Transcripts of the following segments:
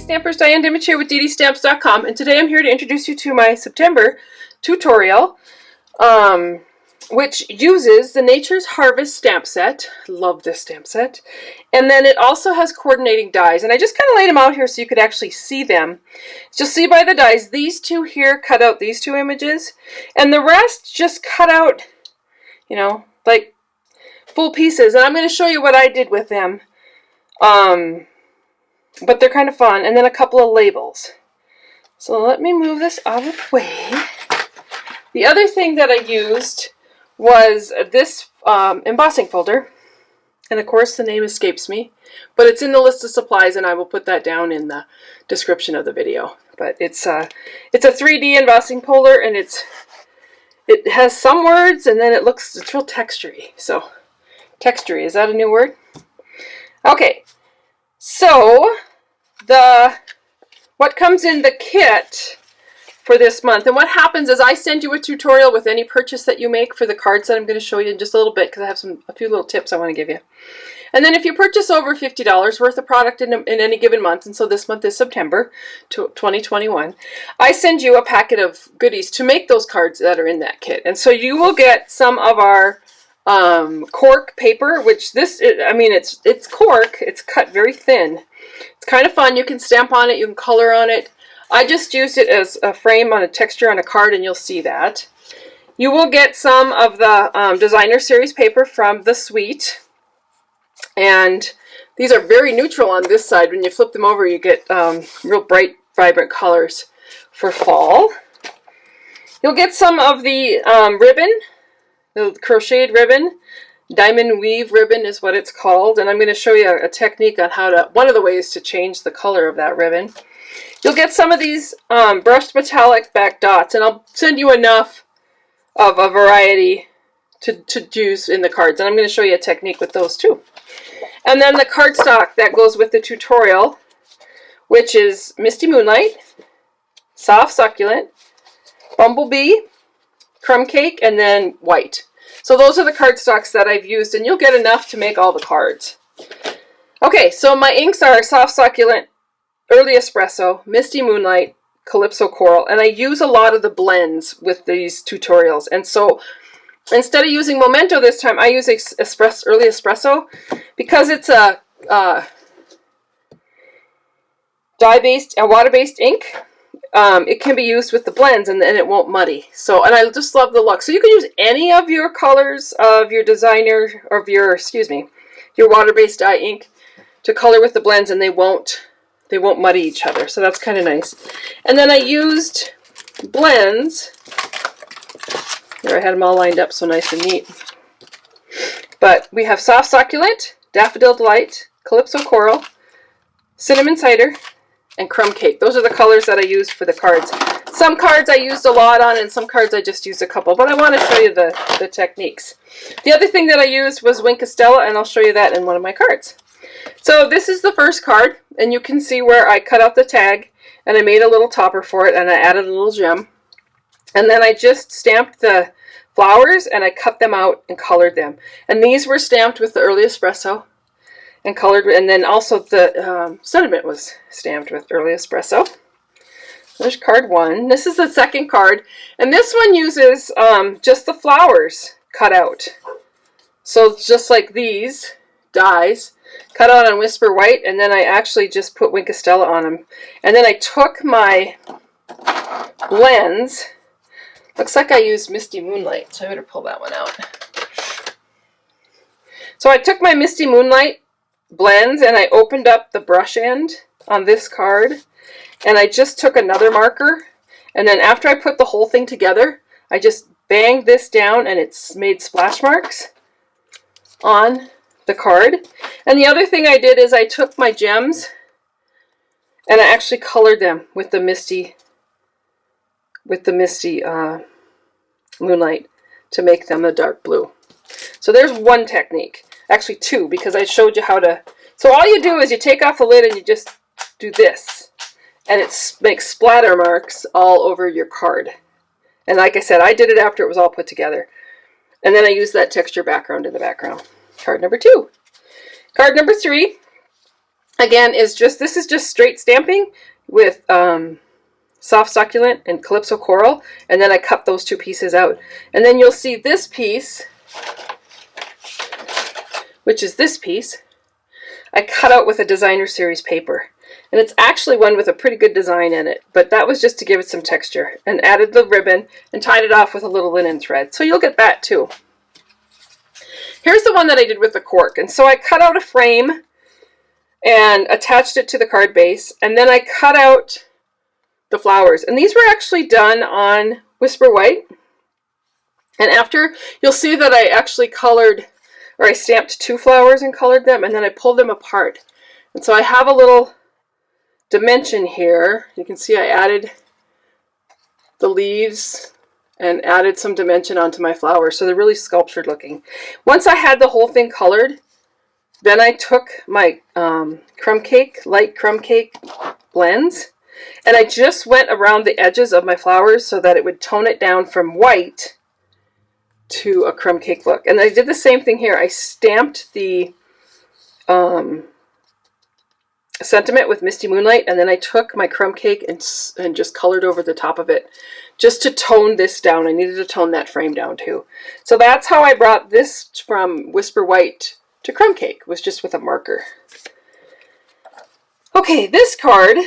Stampers, Diane Dimich here with DDStamps.com, and today I'm here to introduce you to my September tutorial, which uses the Nature's Harvest stamp set. Love this stamp set. And then it also has coordinating dies, and I just kind of laid them out here so you could actually see them. You'll see by the dies, these two here cut out these two images, and the rest just cut out, you know, like full pieces, and I'm going to show you what I did with them. But they're kind of fun, and then a couple of labels. So let me move this out of the way. The other thing that I used was this embossing folder, and of course the name escapes me, but it's in the list of supplies, and I will put that down in the description of the video. But it's a 3D embossing folder, and it has some words, and then it's real textury. So textury, is that a new word? Okay. So, what comes in the kit for this month, and what happens is I send you a tutorial with any purchase that you make for the cards that I'm going to show you in just a little bit, because I have a few little tips I want to give you. And then if you purchase over $50 worth of product in any given month, and so this month is September 2021, I send you a packet of goodies to make those cards that are in that kit. And so you will get some of our cork paper, which it's cork. It's cut very thin. It's kind of fun. You can stamp on it. You can color on it. I just used it as a frame on a texture on a card, and you'll see that. You will get some of the designer series paper from the suite, and these are very neutral on this side. When you flip them over, you get real bright, vibrant colors for fall. You'll get some of the ribbon. The crocheted ribbon, diamond weave ribbon is what it's called, and I'm going to show you a technique on one of the ways to change the color of that ribbon. You'll get some of these brushed metallic back dots, and I'll send you enough of a variety to use in the cards, and I'm going to show you a technique with those too. And then the cardstock that goes with the tutorial, which is Misty Moonlight, Soft Succulent, Bumblebee, Crumb Cake, and then white. So those are the cardstocks that I've used, and you'll get enough to make all the cards. Okay, so my inks are Soft Succulent, Early Espresso, Misty Moonlight, Calypso Coral, and I use a lot of the blends with these tutorials. And so instead of using Memento this time, I use Early Espresso because it's a dye-based, water-based ink. It can be used with the blends, and then it won't muddy. So, and I just love the look. So you can use any of your colors of your designer, or your water-based dye ink to color with the blends, and they won't muddy each other. So that's kind of nice. And then I used blends. Here I had them all lined up so nice and neat. But we have Soft Succulent, Daffodil Delight, Calypso Coral, Cinnamon Cider, and Crumb Cake. Those are the colors that I used for the cards. Some cards I used a lot on, and some cards I just used a couple, but I want to show you the techniques. The other thing that I used was Wink Estella, and I'll show you that in one of my cards. So this is the first card, and you can see where I cut out the tag, and I made a little topper for it, and I added a little gem. And then I just stamped the flowers, and I cut them out and colored them. And these were stamped with the Early Espresso and colored, and then also the sentiment was stamped with Early Espresso. There's card one. This is the second card, and this one uses just the flowers cut out. So just like these dies, cut out on Whisper White, and then I actually just put Wink Estella on them. And then I took my blends. Looks like I used Misty Moonlight, so I better pull that one out. So I took my Misty Moonlight blends, and I opened up the brush end on this card, and I just took another marker, and then after I put the whole thing together, I just banged this down, and it's made splash marks on the card. And the other thing I did is I took my gems, and I actually colored them with the Misty Moonlight to make them a dark blue. So there's one technique. Actually two, because I showed you how to. So all you do is you take off the lid and you just do this, and it makes splatter marks all over your card. And like I said, I did it after it was all put together. And then I used that texture background in the background. Card number two. Card number three again, this is just straight stamping with soft succulent and calypso coral, and then I cut those two pieces out. And then you'll see this piece, which is this piece, I cut out with a designer series paper. And it's actually one with a pretty good design in it, but that was just to give it some texture, and added the ribbon and tied it off with a little linen thread. So you'll get that too. Here's the one that I did with the cork. And so I cut out a frame and attached it to the card base, and then I cut out the flowers. And these were actually done on Whisper White. And after, you'll see that I actually colored, or I stamped 2 flowers and colored them, and then I pulled them apart. And so I have a little dimension here. You can see I added the leaves and added some dimension onto my flowers, so they're really sculptured looking. Once I had the whole thing colored, then I took my light crumb cake blends, and I just went around the edges of my flowers so that it would tone it down from white to a crumb cake look. And I did the same thing here. I stamped the sentiment with Misty Moonlight, and then I took my crumb cake and just colored over the top of it just to tone this down. I needed to tone that frame down too. So that's how I brought this from Whisper White to crumb cake, was just with a marker. Okay, this card,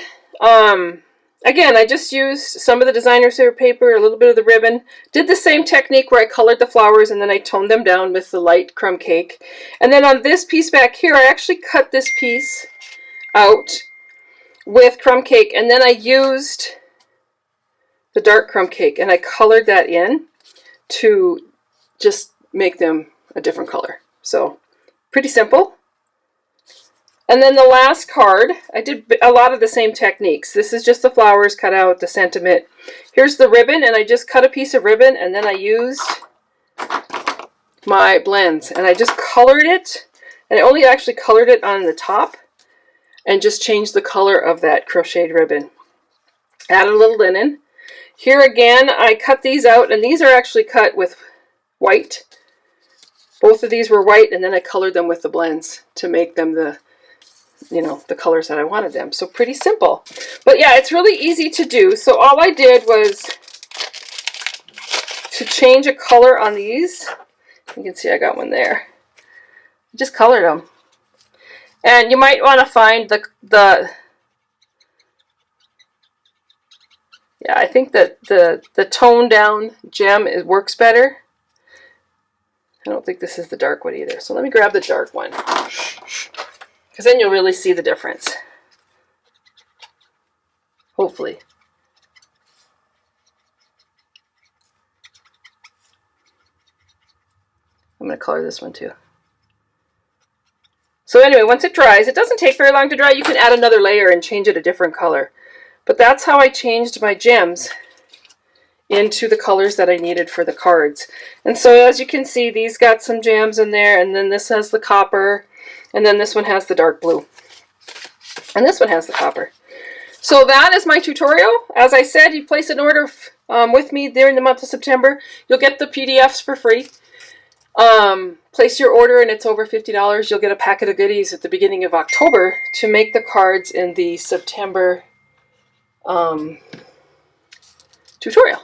again, I just used some of the designer series paper, a little bit of the ribbon, did the same technique where I colored the flowers and then I toned them down with the light crumb cake. And then on this piece back here, I actually cut this piece out with crumb cake, and then I used the dark crumb cake and I colored that in to just make them a different color. So pretty simple. And then the last card, I did a lot of the same techniques. This is just the flowers cut out, the sentiment. Here's the ribbon, and I just cut a piece of ribbon, and then I used my blends and I just colored it, and I only actually colored it on the top and just changed the color of that crocheted ribbon. Added a little linen. Here again, I cut these out, and these are actually cut with white. Both of these were white, and then I colored them with the blends to make them the colors that I wanted them. So pretty simple. But yeah, it's really easy to do. So all I did was to change a color on these. You can see I got one there. I just colored them. And you might want to find yeah, I think that the toned down gem works better. I don't think this is the dark one either. So let me grab the dark one, because then you'll really see the difference. Hopefully. I'm going to color this one too. So anyway, once it dries, it doesn't take very long to dry. You can add another layer and change it a different color. But that's how I changed my gems into the colors that I needed for the cards. And so as you can see, these got some gems in there, and then this has the copper, and then this one has the dark blue. And this one has the copper. So that is my tutorial. As I said, you place an order with me during the month of September. You'll get the PDFs for free. Place your order and it's over $50. You'll get a packet of goodies at the beginning of October to make the cards in the September tutorial.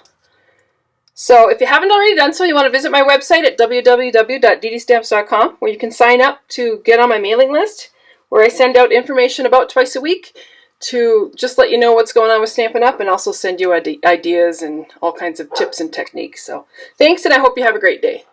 So if you haven't already done so, you want to visit my website at www.DDStamps.com, where you can sign up to get on my mailing list, where I send out information about twice a week to just let you know what's going on with Stampin' Up! And also send you ideas and all kinds of tips and techniques. So thanks, and I hope you have a great day.